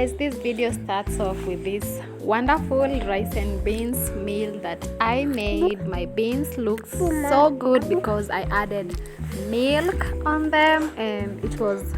guys, this video starts off with this wonderful rice and beans meal that I made. My beans look so good because I added milk on them, and it was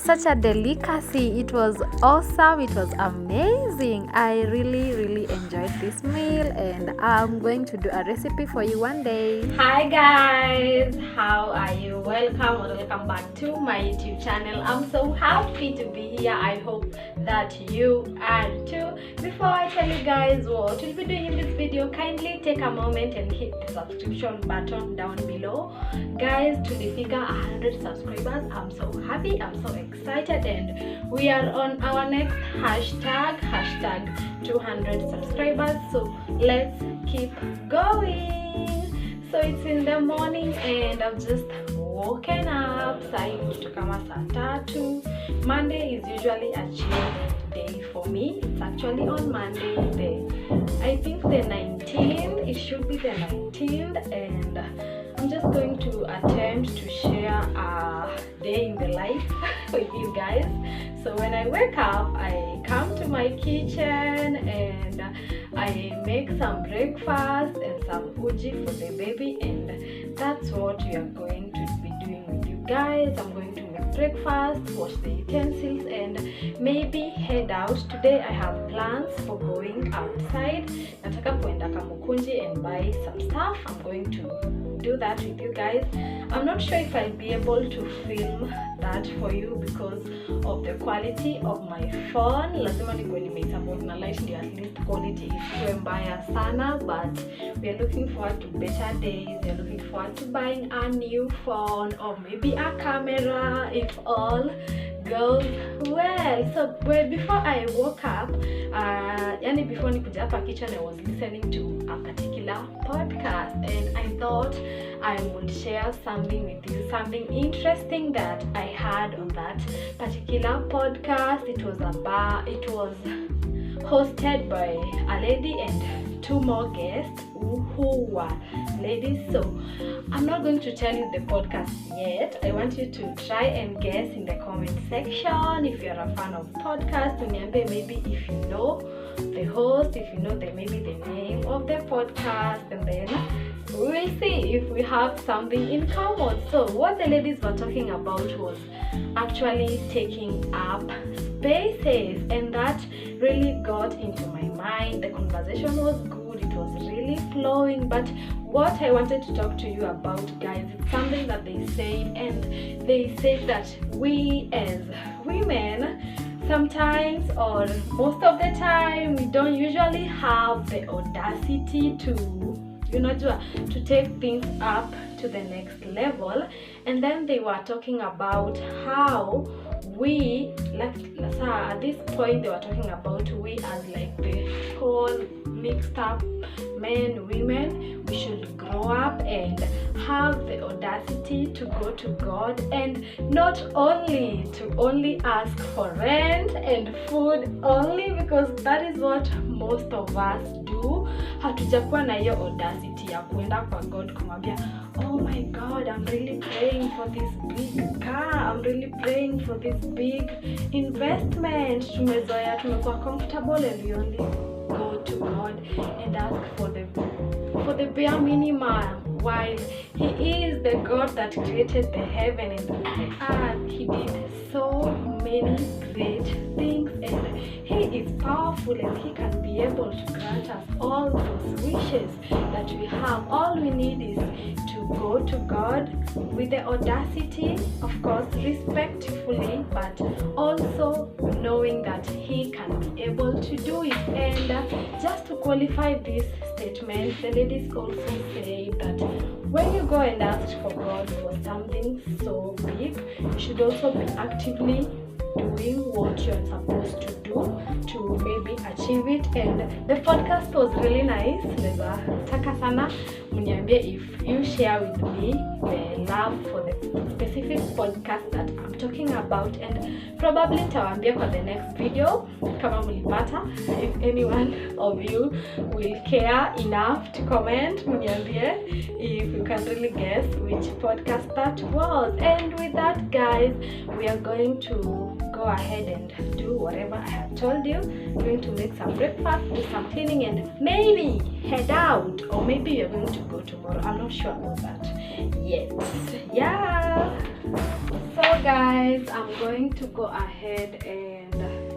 such a delicacy. It was awesome. It was amazing. I really enjoyed this meal, and I'm going to do a recipe for you one day. Hi guys, how are you? Welcome back to my YouTube channel. I'm so happy to be here. I hope that you are too. Before I tell you guys what we'll be doing in this video, kindly take a moment and hit the subscription button down below. Guys, to the figure 100 subscribers, I'm so happy, I'm so excited, and we are on our next hashtag 200 subscribers. So let's keep going. So it's in the morning and I've just woken up. Sai kama saa tatu. Monday is usually a chill day for me. It's actually on Monday, I think the 19th. It should be the 19th, and I'm just going to attempt to share a day in the life with you guys. So when I wake up, I come to my kitchen and I make some breakfast and some uji for the baby, and that's what we are going to be doing with you guys. I'm going to make breakfast, wash the utensils, and maybe head out. Today I have plans for going outside. Nataka kuenda Kamukunji and buy some stuff. I'm going to do that with you guys. I'm not sure if I'll be able to film that for you because of the quality of my phone. Lazima nikuwe nimeisupport na light ndio at least quality isiwe mbaya sana, but we are looking forward to better days. We are looking forward to buying a new phone or maybe a camera if all goes well. So before I woke up, before nikuja hapa kitchen, I was listening to a particular podcast, and I thought I would share something with you, something interesting that I had on that particular podcast. It was hosted by a lady and two more guests who were ladies. So I'm not going to tell you the podcast yet. I want you to try and guess in the comment section. If you're a fan of podcasts, maybe if you know the host, if you know maybe the name of the podcast, and then we will see if we have something in common. So what the ladies were talking about was actually taking up spaces, and that really got into my mind. The conversation was good, it was really flowing, but what I wanted to talk to you about, guys, it's something that they said, and they said that we as women sometimes, or most of the time, we don't usually have the audacity to take things up to the next level. And then they were talking about how we, at this point they were talking about we as like the whole mixed up men, women, we should grow up and have the audacity to go to God, and not only to only ask for rent and food only, because that is what most of us do. Hatujakuwa na hiyo audacity ya kuenda kwa God kumwambia, oh my God, I'm really praying for this big car, I'm really praying for this big investment. Tumekuwa comfortable, and we only go to God and ask for the bare minimum, while He is the God that created the heaven and the earth. He did so many great things, and He is powerful, and He can be able to grant us all those wishes that we have. All we need is to go to God with the audacity, of course respectfully, but also knowing that He can be able to do it. And just to qualify this statement, the ladies also say that when you go and ask for God for something so big, you should also be actively doing what you're supposed to do to maybe achieve it. And the podcast was really nice. Nataka sana mniambie if you share with me the love for the specific podcast that I'm talking about, and probably nitawaambia kwa the next video kama mlipata. If anyone of you will care enough to comment, mniambie if you can really guess which podcast that was. And with that, guys, we are going to go ahead and do whatever I had told you, we're going to make some breakfast, do some cleaning, and maybe head out, or maybe you're going to go tomorrow. I'm not sure about that yet. Yeah. So guys, I'm going to go ahead and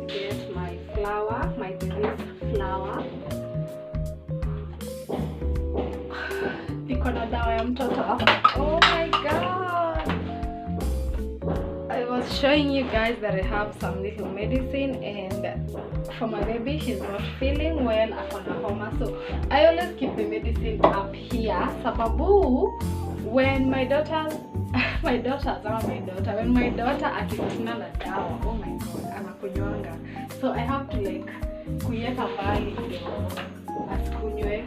get my flour, my baby's flour. Iko na dawa ya mtoto. Oh my god. I was showing you guys that I have some little medicine, and for my baby, she's not feeling well, akona homa, so I always keep the medicine up here. Sababu, when my daughter akipatina na dawa, oh my god, anakunywanga. So I have to like kuiweka mbali asikunywe.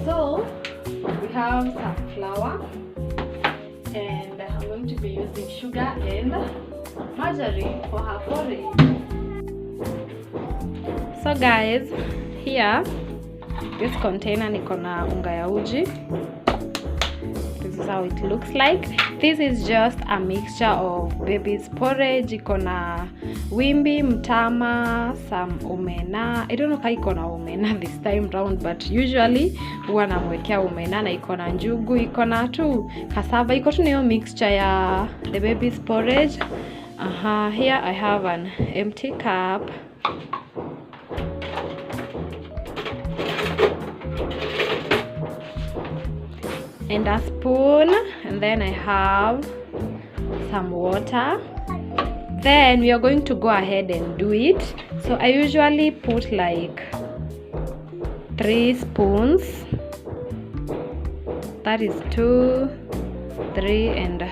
So we have some flour, and I'm going to be using sugar and margarine for her porridge. So guys, here this container niko na unga ya uji. This is how it looks like. This is just a mixture of baby's porridge. Iko na wimbi, mtama, some omena. I don't know kama iko na omena this time round, but usually huwa namwekea omena, na iko na njugu, iko na tu cassava, iko tu niyo mixture ya the baby's porridge. Here I have an empty cup. And a spoon, and then I have some water. Then we are going to go ahead and do it. So I usually put like 3 spoons. That is 2, 3, and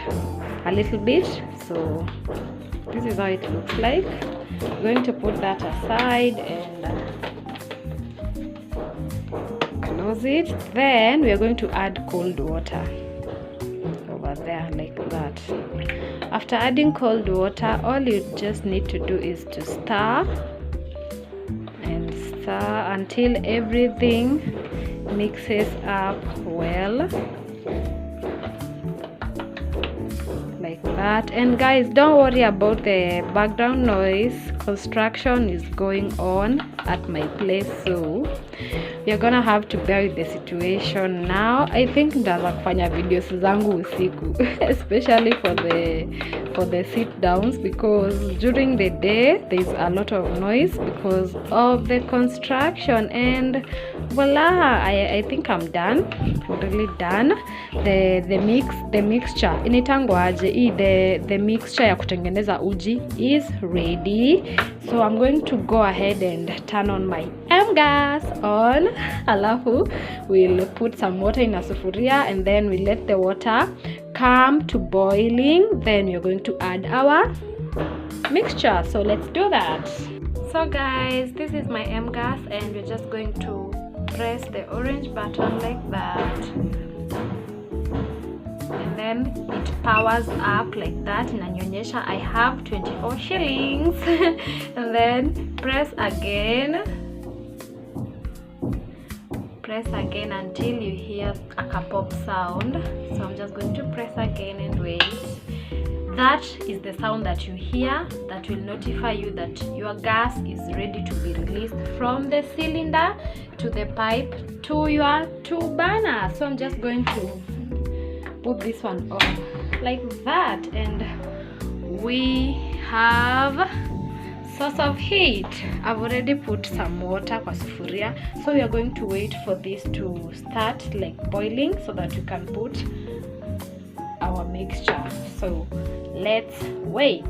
a little bit. So this is how it looks like. I'm going to put that aside and close it. Then we are going to add cold water over there like that. After adding cold water, all you just need to do is to stir and stir until everything mixes up well like that. And guys, don't worry about the background noise. Construction is going on at my place, so you're gonna have to bear with the situation now. I think ndaanza kufanya videos zangu usiku especially for the sit downs, because during the day there's a lot of noise because of the construction. And voila, I think I'm done, really done. The mixture initangwaje, the mixture ya kutengeneza uji is ready. So I'm going to go ahead and turn on my gas on. Alafu we'll put some water in a sufuria, and then we let the water come to boiling. Then we're going to add our mixture. So let's do that. So guys, this is my gas, and we're just going to press the orange button like that, and then it powers up like that. Inanionyesha I have 24 shillings. And then press again until you hear a pop sound. So I'm just going to press again and wait. That is the sound that you hear that will notify you that your gas is ready to be released from the cylinder to the pipe to your 2 burner. So I'm just going to put this one on like that, and we have source of heat. I've already put some water kwa sufuria, so we are going to wait for this to start like boiling so that we can put our mixture. So let's wait.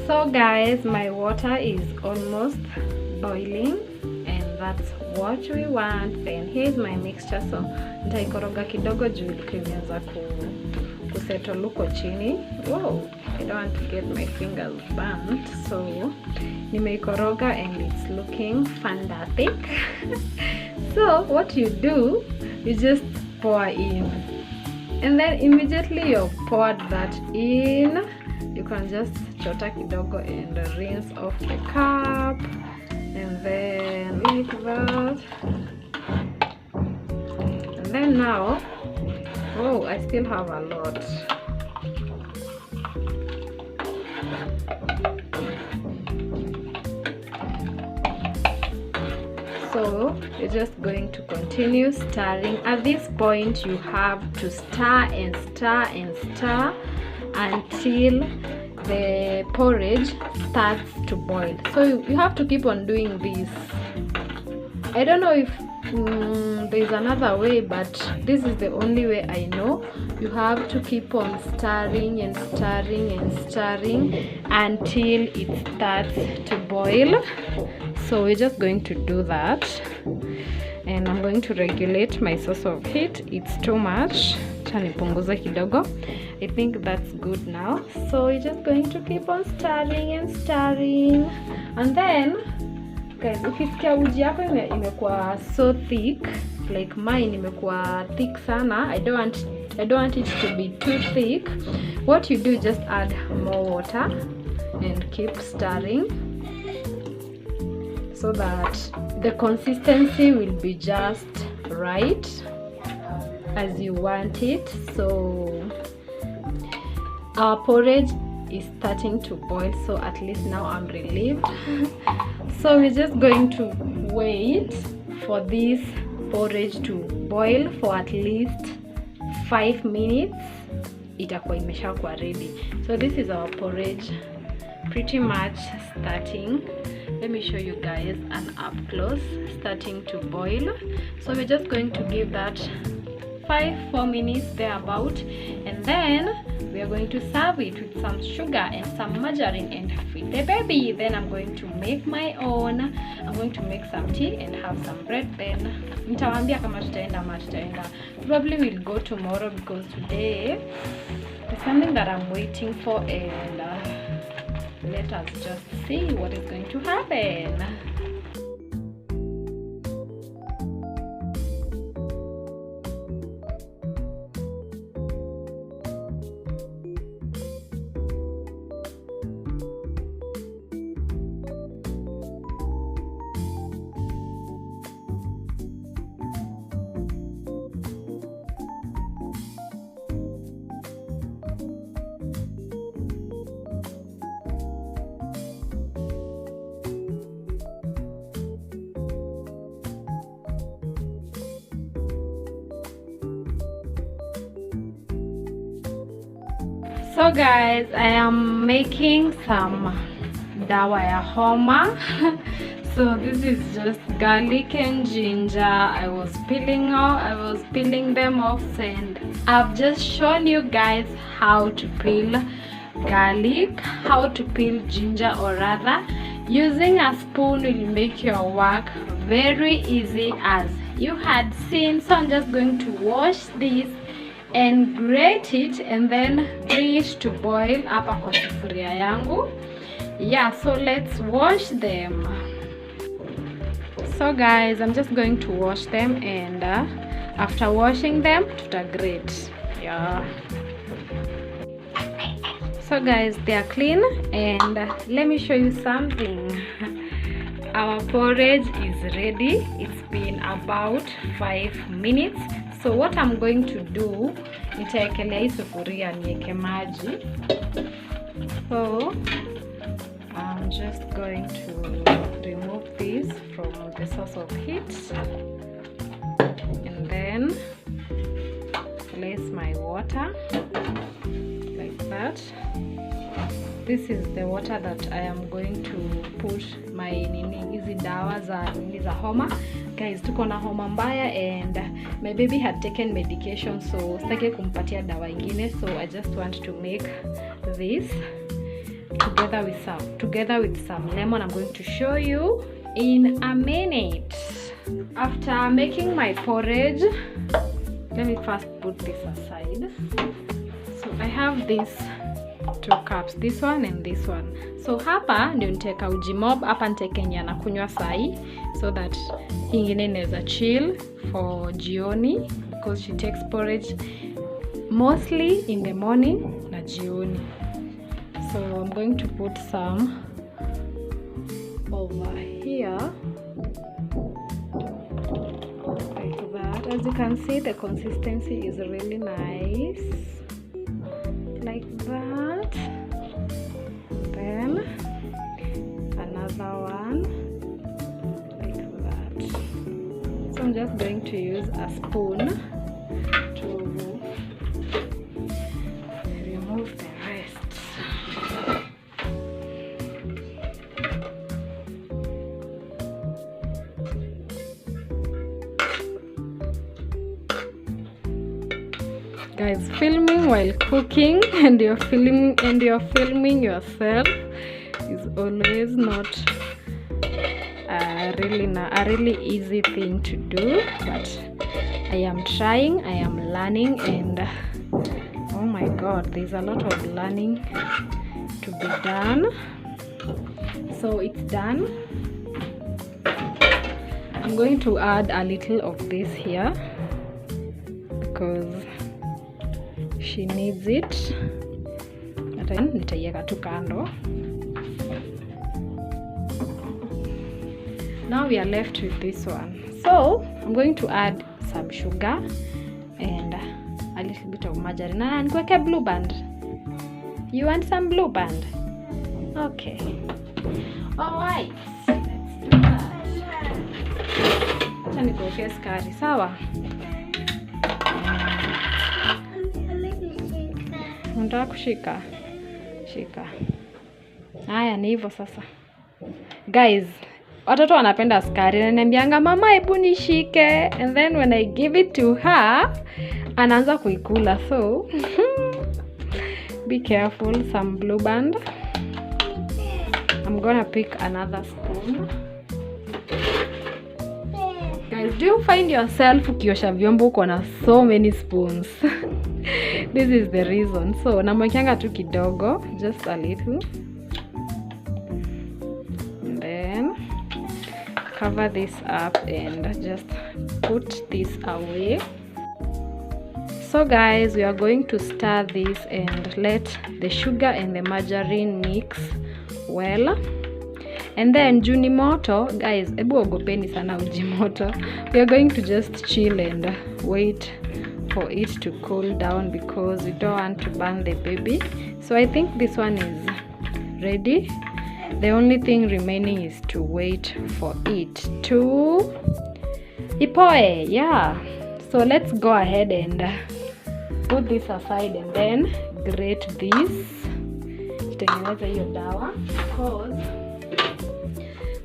So guys, my water is almost boiling, and that's what we want. Then here's my mixture. So nitaikoroga kidogo juu imeanza kusettle luko chini. Whoa, I don't want to get my fingers burnt. So nimeikoroga and it's looking fantastic. So what you do, you just pour in, and then immediately you poured that in, you can just chota kidogo and rinse off the cup, and then like that. And then now, oh, I still have a lot. So you're just going to continue stirring. At this point you have to stir and stir and stir until the porridge starts to boil. So you have to keep on doing this. I don't know if there's another way, but this is the only way I know. You have to keep on stirring and stirring and stirring until it starts to boil. So we're just going to do that, and I'm going to regulate my source of heat. It's too much. Nipunguze kidogo. I think that's good now. So we're just going to keep on stirring and stirring, and then guys, ukisikia uji yako imekuwa so thick like mine imekuwa thick sana, I don't want it to be too thick. What you do, just add more water and keep stirring so that the consistency will be just right as you want it. So our porridge is starting to boil, so at least now I'm relieved. So we're just going to wait for this porridge to boil for at least 5 minutes. Itakuwa imeshakuwa ready. So this is our porridge pretty much starting. Let me show you guys an up close, starting to boil. So we're just going to give that 4 minutes thereabout, and then we are going to serve it with some sugar and some margarine and feed the baby. Then I'm going to make my own. I'm going to make some tea and have some bread. Then nitawaambia kama tutaenda ama tutaenda. Probably we'll go tomorrow because today there's something that I'm waiting for, and let us just see what is going to happen. So guys, I am making some dawa ya homa. So this is just garlic and ginger. I was peeling them off, and I've just shown you guys how to peel garlic, how to peel ginger, or rather using a spoon will make your work very easy as you had seen. So I'm just going to wash this and grate it and then bring it to boil hapa kwa sufuria yangu. Yeah, so let's wash them. So guys, I'm just going to wash them, and after washing them tuta grate. Yeah, so guys, they are clean, and let me show you something. Our porridge is ready. It's been about 5 minutes. So what I'm going to do, nitaekelea hii sufuria niweke maji. So I'm just going to remove this from the source of heat, and then place my water like that. This is the water that I am going to put my hizi dawa za homa. Guys, tuko na homa mbaya, and my baby had taken medication, so sitaki kumpatia dawa ingine. So I just want to make this together with some lemon. I'm going to show you in a minute. After making my porridge, let me first put this aside. So I have these 2 cups, this one and this one. So hapa ndio niteka uji mob, hapa niteke yenye anakunywa sai, so that ingine inaweza chill for jioni, because she takes porridge mostly in the morning na jioni. So I'm going to put some over here like that. As you can see, the consistency is really nice, like that. Then another one like that. I'm just going to use a spoon to remove the rest. Guys, filming while cooking and you're filming yourself is always not a really easy thing to do, but I am trying, I am learning, and oh my god, there's a lot of learning to be done. So it's done. I'm going to add a little of this here because she needs it. Nitaiweka tu kando. Now we are left with this one. So I'm going to add some sugar and a little bit of margarine. And niweke blue band. You want some blue band? Okay. Alright. Let's do that. Acha nikuwekee sukari, sawa? Unataka kushika? Shika. Haya, ni hivyo sasa. Guys, watoto wanapenda sukari. Ananiambianga mama hebu nishike, and then when I give it to her anaanza kuikula. So be careful. Some blue band. I'm gonna pick another spoon. Guys, do you find yourself ukiosha vyombo uko na so many spoons? This is the reason. So namwekanga tu kidogo, just a little, and then cover this up and just put this away. So guys, we are going to stir this and let the sugar and the margarine mix well. And then juni moto, guys, ebu ogopeni sana uji moto. We are going to just chill and wait for it to cool down because we don't want to burn the baby. So I think this one is ready. The only thing remaining is to wait for it to ipoe. Yeah. So let's go ahead and put this aside and then grate this. Tengeneza hiyo dawa because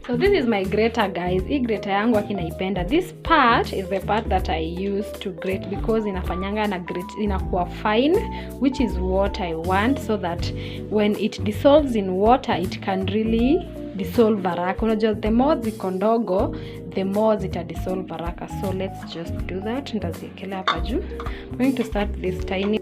so this is my grater, guys. Hii grater yangu akinaipenda. This part is the part that I use to grate because inafanyanga na grate inakuwa fine, which is what I want, so that when it dissolves in water it can really dissolve haraka. Unajua the more ziko ndogo the more zita dissolve haraka. So let's just do that. Nitazikelea hapa juu. I'm going to start this tiny.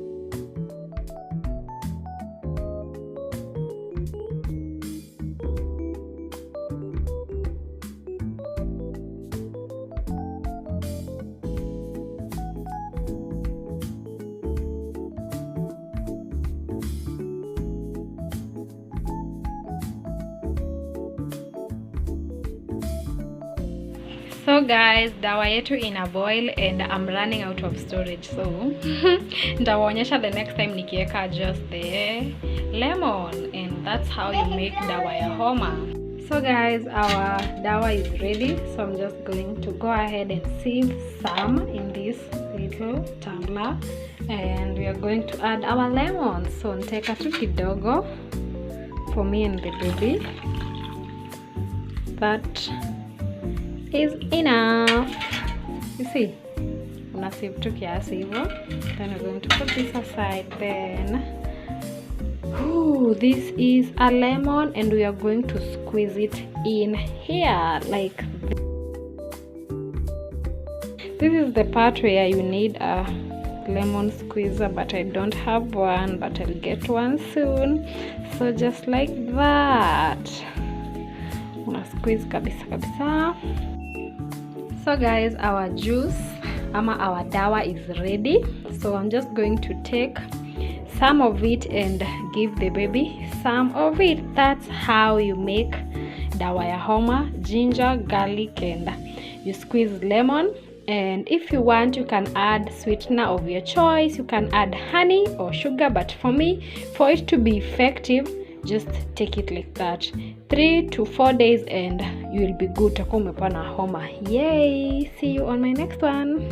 So guys, dawa yetu ina boil and I'm running out of storage, so nitawaonyesha the next time nikiweka just the lemon, and that's how you make dawa ya homa. So guys, our dawa is ready, so I'm just going to go ahead and sieve some in this little tumbler, and we are going to add our lemon. So nitaweka tu kidogo for me and the baby. That is enough. You see, una sieve tu kiasi hivyo. Then we're going to put this aside. Then this is a lemon and we are going to squeeze it in here like this. This is the part where you need a lemon squeezer, but I don't have one, but I'll get one soon. So just like that, una squeeze kabisa kabisa. So guys, our juice our dawa is ready. So I'm just going to take some of it and give the baby some of it. That's how you make dawa ya homa: ginger, garlic, and you squeeze lemon. And if you want, you can add sweetener of your choice. You can add honey or sugar, but for me, for it to be effective, just take it like that 3 to 4 days and you will be good. Utakuwa umepona homa. Yay! See you on my next one.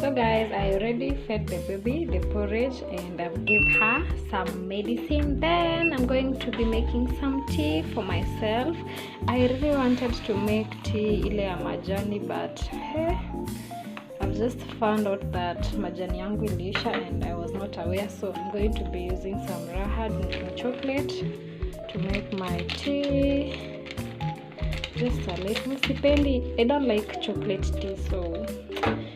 So guys, I already fed the baby the porridge and I've give her some medicine. Then I'm going to be making some tea for myself. I really wanted to make tea ile ya majani, but I've just found out that majani yangu iliisha and I was not aware, so I'm going to be using some raha drinking chocolate to make my tea. Just a little sipendi. I don't like chocolate tea, so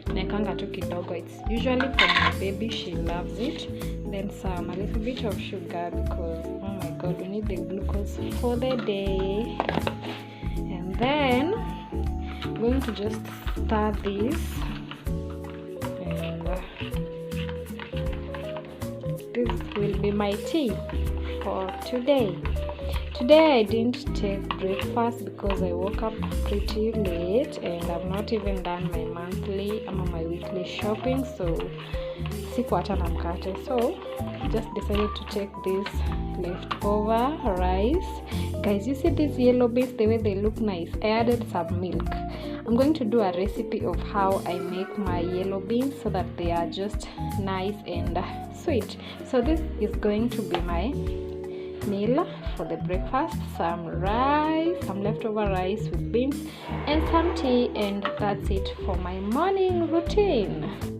naekanga tu kidogo. It's usually for my baby, she loves it. Then a little bit of sugar because oh my god, we need the glucose for the day. And then I'm going to just stir this, and this will be my tea for today. Today I didn't take breakfast because I woke up pretty late and I've not even done my monthly or my weekly shopping, so sikuwa hata na mkate. So just decided to take this leftover rice. Guys, you see these yellow beans, the way they look nice. I added some milk. I'm going to do a recipe of how I make my yellow beans so that they are just nice and sweet. So this is going to be my meal for the breakfast: some rice, some leftover rice with beans, and some tea, and that's it for my morning routine.